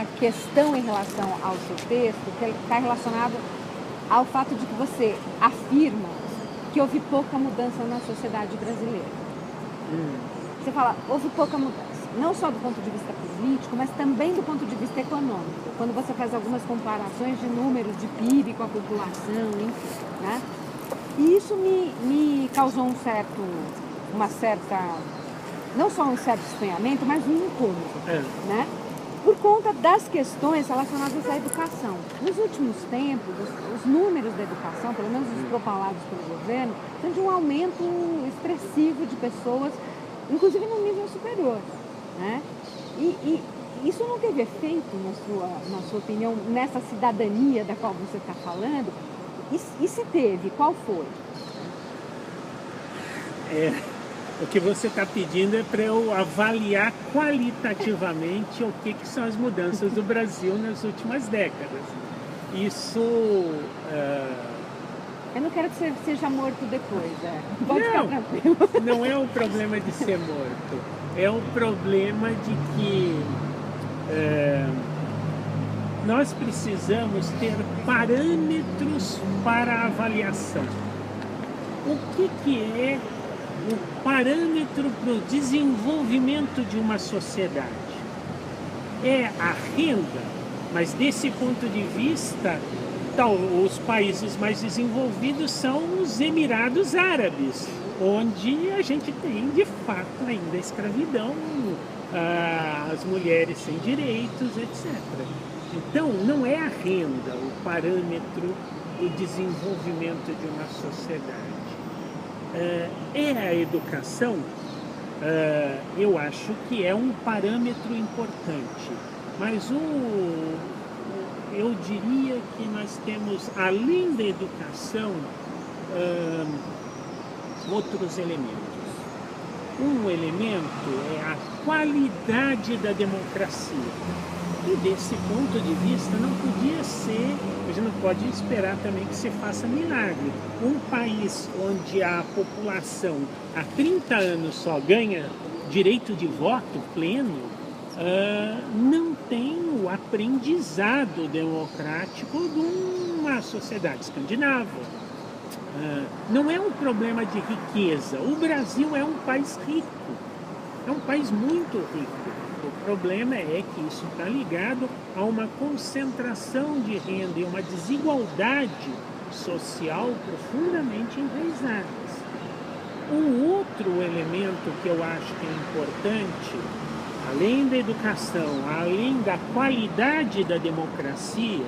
uma questão em relação ao seu texto que está relacionada ao fato de que você afirma que houve pouca mudança na sociedade brasileira. Você fala, houve pouca mudança, não só do ponto de vista político, mas também do ponto de vista econômico. Quando você faz algumas comparações de números de PIB com a população, enfim, né? E isso me causou uma certa, não só um certo estranhamento, mas um incômodo, né? Por conta das questões relacionadas à educação. Nos últimos tempos, os números da educação, pelo menos os propalados pelo governo, são de um aumento expressivo de pessoas, inclusive no nível superior, né? E isso não teve efeito, na sua opinião, nessa cidadania da qual você está falando? E se teve, qual foi? O que você está pedindo é para eu avaliar qualitativamente o que são as mudanças do Brasil nas últimas décadas. Isso... Eu não quero que você seja morto depois, Pode ficar tranquilo. Não é o problema de ser morto. É o problema de que nós precisamos ter parâmetros para avaliação. O que é o parâmetro para o desenvolvimento de uma sociedade? É a renda, mas desse ponto de vista, os países mais desenvolvidos são os Emirados Árabes, onde a gente tem de fato ainda a escravidão, as mulheres sem direitos, etc. Então, não é a renda o parâmetro do desenvolvimento de uma sociedade. É a educação, eu acho que é um parâmetro importante, mas eu diria que nós temos, além da educação, outros elementos. Um elemento é a qualidade da democracia. E desse ponto de vista não podia ser, a gente não pode esperar também que se faça milagre. Um país onde a população há 30 anos só ganha direito de voto pleno, não tem o aprendizado democrático de uma sociedade escandinava. Não é um problema de riqueza. O Brasil é um país rico, é um país muito rico. O problema é que isso está ligado a uma concentração de renda e uma desigualdade social profundamente enraizadas. Um outro elemento que eu acho que é importante, além da educação, além da qualidade da democracia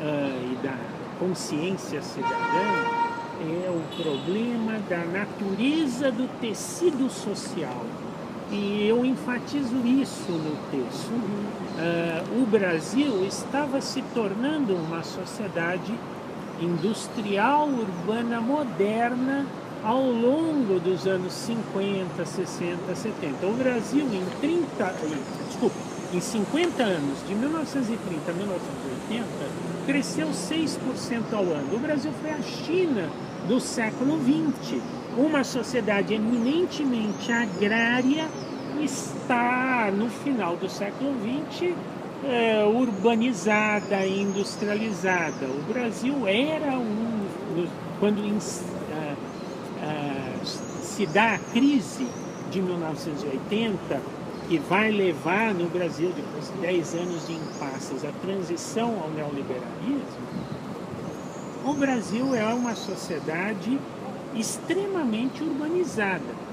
e da consciência cidadã, é o problema da natureza do tecido social. E eu enfatizo isso no texto. O Brasil estava se tornando uma sociedade industrial, urbana, moderna ao longo dos anos 50, 60, 70. O Brasil em 50 anos, de 1930 a 1980, cresceu 6% ao ano. O Brasil foi a China do século XX. Uma sociedade eminentemente agrária está, no final do século XX, urbanizada, industrializada. O Brasil era quando se dá a crise de 1980, que vai levar no Brasil, depois de 10 anos de impasses, a transição ao neoliberalismo, o Brasil é uma sociedade extremamente urbanizada.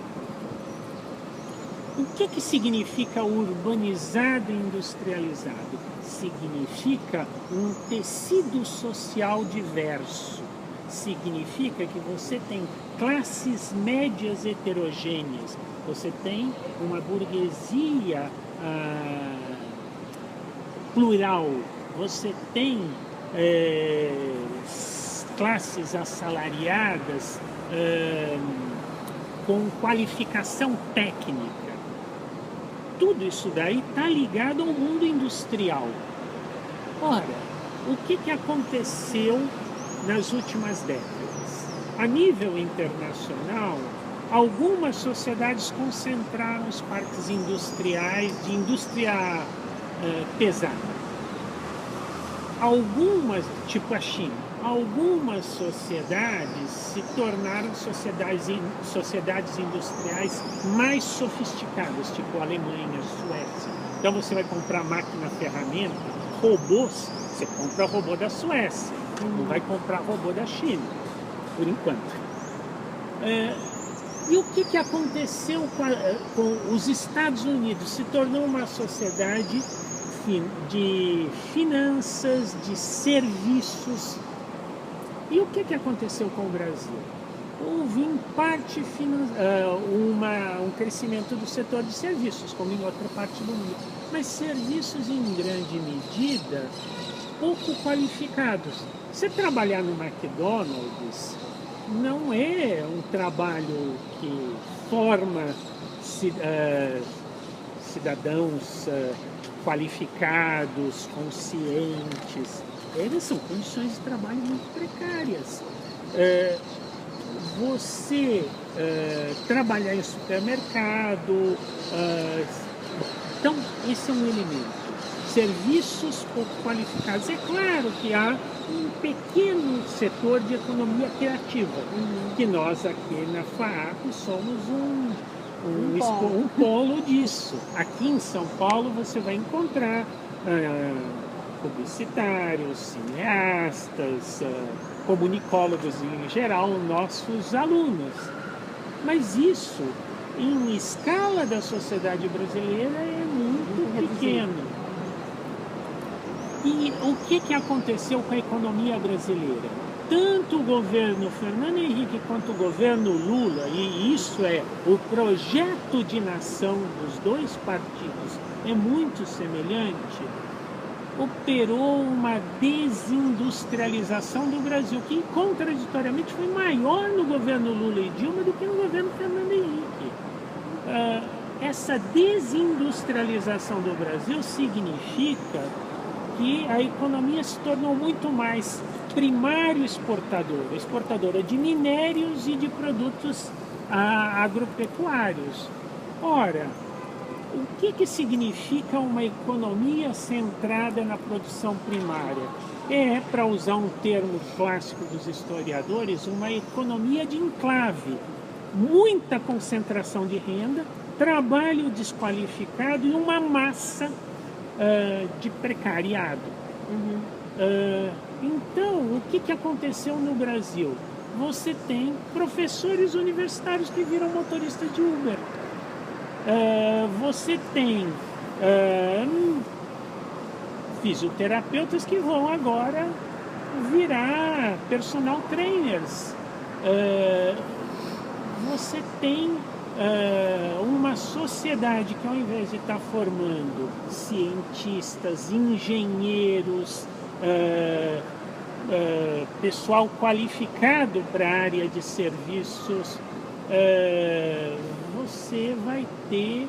O que significa urbanizado e industrializado? Significa um tecido social diverso. Significa que você tem classes médias heterogêneas. Você tem uma burguesia plural. Você tem classes assalariadas com qualificação técnica. Tudo isso daí está ligado ao mundo industrial. Ora, o que aconteceu nas últimas décadas? A nível internacional, algumas sociedades concentraram os parques industriais de indústria pesada. Algumas, tipo a China, algumas sociedades se tornaram sociedades industriais mais sofisticadas, tipo a Alemanha, a Suécia. Então você vai comprar máquina, ferramenta, robôs, você compra robô da Suécia, não vai comprar robô da China, por enquanto. E o que aconteceu com os Estados Unidos? Se tornou uma sociedade de finanças, de serviços. E o que aconteceu com o Brasil? Houve, em parte, um crescimento do setor de serviços, como em outra parte do mundo. Mas serviços, em grande medida, pouco qualificados. Você trabalhar no McDonald's não é um trabalho que forma cidadãos qualificados, conscientes. Eles são condições de trabalho muito precárias. Você trabalhar em supermercado, então esse é um elemento. Serviços pouco qualificados. É claro que há um pequeno setor de economia criativa, que nós aqui na FAAP somos um polo disso. Aqui em São Paulo você vai encontrar publicitários, cineastas, comunicólogos em geral, nossos alunos. Mas isso, em escala da sociedade brasileira, é muito pequeno. E o que aconteceu com a economia brasileira? Tanto o governo Fernando Henrique quanto o governo Lula, e isso é o projeto de nação dos dois partidos, é muito semelhante, operou uma desindustrialização do Brasil, que contraditoriamente foi maior no governo Lula e Dilma do que no governo Fernando Henrique. Essa desindustrialização do Brasil significa que a economia se tornou muito mais primário exportadora de minérios e de produtos agropecuários. Ora, o que significa uma economia centrada na produção primária? É, para usar um termo clássico dos historiadores, uma economia de enclave. Muita concentração de renda, trabalho desqualificado e uma massa de precariado. Então, o que aconteceu no Brasil? Você tem professores universitários que viram motoristas de Uber. Você tem fisioterapeutas que vão agora virar personal trainers. Você tem uma sociedade que, ao invés de estar formando cientistas, engenheiros, pessoal qualificado para a área de serviços, você vai ter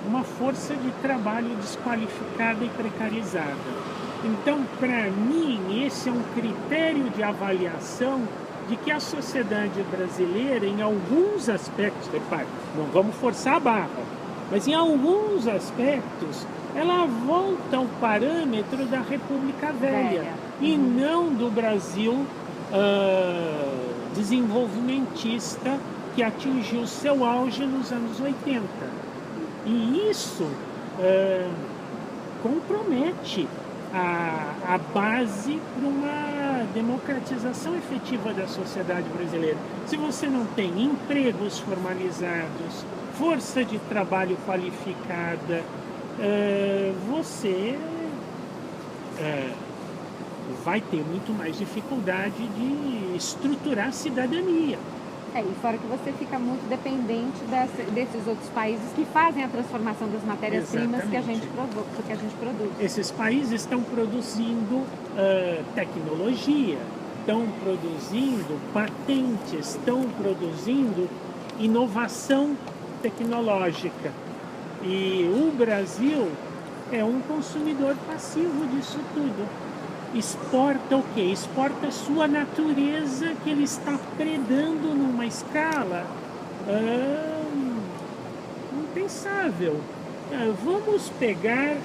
uma força de trabalho desqualificada e precarizada. Então, para mim, esse é um critério de avaliação de que a sociedade brasileira, em alguns aspectos, repare, não vamos forçar a barra, mas em alguns aspectos, ela volta ao parâmetro da República Velha e não do Brasil desenvolvimentista que atingiu seu auge nos anos 80. E isso compromete a base para uma democratização efetiva da sociedade brasileira. Se você não tem empregos formalizados, força de trabalho qualificada, você vai ter muito mais dificuldade de estruturar a cidadania. E fora que você fica muito dependente desses outros países que fazem a transformação das matérias-primas que a gente produz. Esses países estão produzindo tecnologia, estão produzindo patentes, estão produzindo inovação tecnológica. E o Brasil é um consumidor passivo disso tudo. Exporta o quê? Exporta a sua natureza, que ele está predando numa escala impensável. Vamos pegar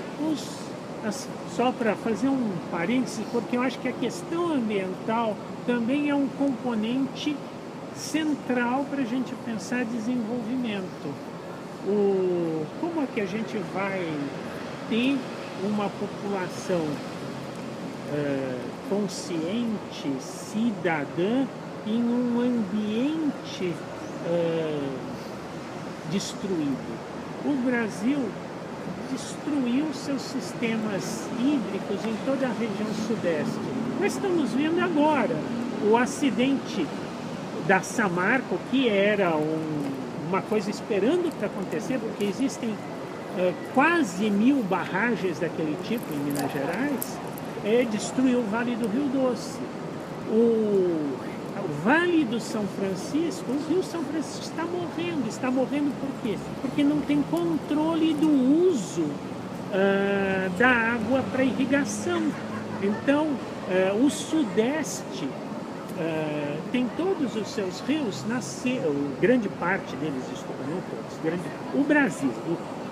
só para fazer um parênteses, porque eu acho que a questão ambiental também é um componente central para a gente pensar desenvolvimento. Como é que a gente vai ter uma população consciente, cidadã, em um ambiente destruído? O Brasil destruiu seus sistemas hídricos em toda a região sudeste. Nós estamos vendo agora o acidente da Samarco, que era uma coisa esperando para acontecer, porque existem quase 1000 barragens daquele tipo em Minas Gerais, destruiu o Vale do Rio Doce. O Vale do São Francisco, o Rio São Francisco está morrendo por quê? Porque não tem controle do uso da água para irrigação. Então, o Sudeste tem todos os seus rios, grande parte deles, desculpa, não todos, o Brasil,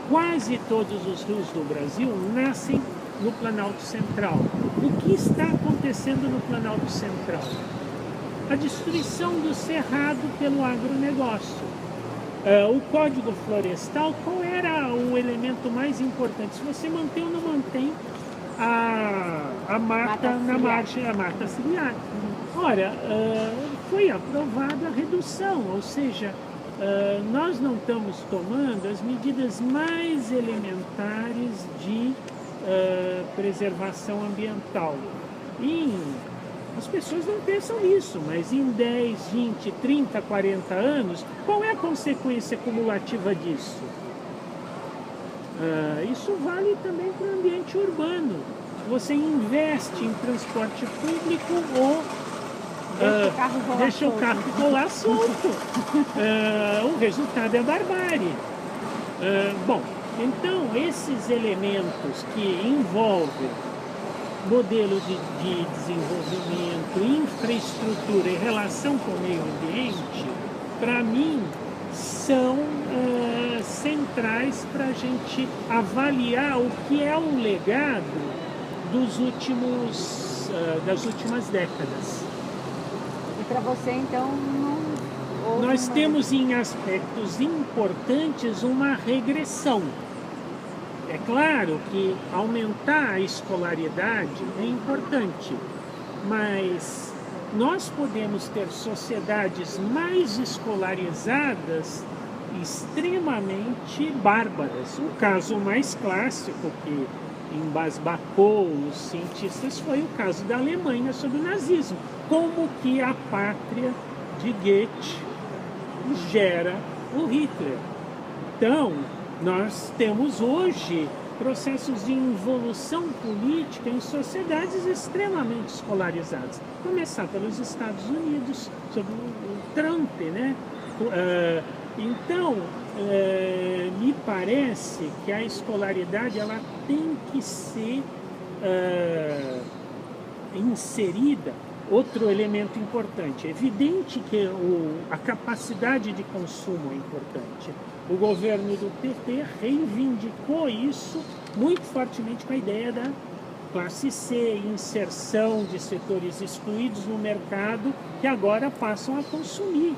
quase todos os rios do Brasil nascem no Planalto Central. O que está acontecendo no Planalto Central? A destruição do cerrado pelo agronegócio. O Código Florestal, qual era o elemento mais importante? Se você mantém ou não mantém a mata na margem, a mata ciliar. Ora, foi aprovada a redução, ou seja, nós não estamos tomando as medidas mais elementares de preservação ambiental. As pessoas não pensam nisso, mas em 10, 20, 30, 40 anos, qual é a consequência cumulativa disso? Isso vale também para o ambiente urbano. Você investe em transporte público ou deixa o carro rolar solto. O resultado é barbárie. Bom, então esses elementos que envolvem modelo de desenvolvimento, infraestrutura e relação com o meio ambiente, para mim, são centrais para a gente avaliar o que é o legado das últimas décadas. E para você, então, não... Nós temos em aspectos importantes uma regressão. É claro que aumentar a escolaridade é importante, mas nós podemos ter sociedades mais escolarizadas extremamente bárbaras. O caso mais clássico que embasbacou os cientistas foi o caso da Alemanha sob o nazismo. Como que a pátria de Goethe gera o Hitler. Então, nós temos hoje processos de involução política em sociedades extremamente escolarizadas. Começar pelos Estados Unidos, sob o Trump, né? Então, me parece que a escolaridade ela tem que ser inserida. Outro elemento importante, é evidente que a capacidade de consumo é importante. O governo do PT reivindicou isso muito fortemente com a ideia da classe C, inserção de setores excluídos no mercado que agora passam a consumir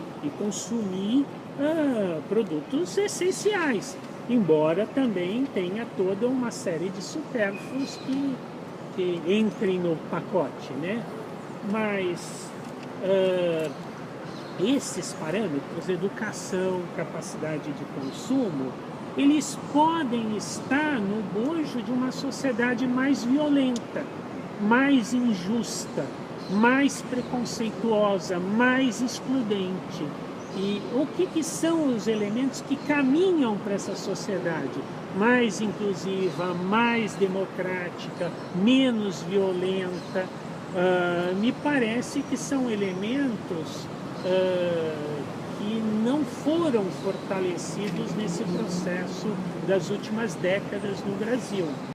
produtos essenciais, embora também tenha toda uma série de supérfluos que entrem no pacote, né? Mas esses parâmetros, educação, capacidade de consumo, eles podem estar no bojo de uma sociedade mais violenta, mais injusta, mais preconceituosa, mais excludente. E o que são os elementos que caminham para essa sociedade mais inclusiva, mais democrática, menos violenta? Me parece que são elementos que não foram fortalecidos nesse processo das últimas décadas no Brasil.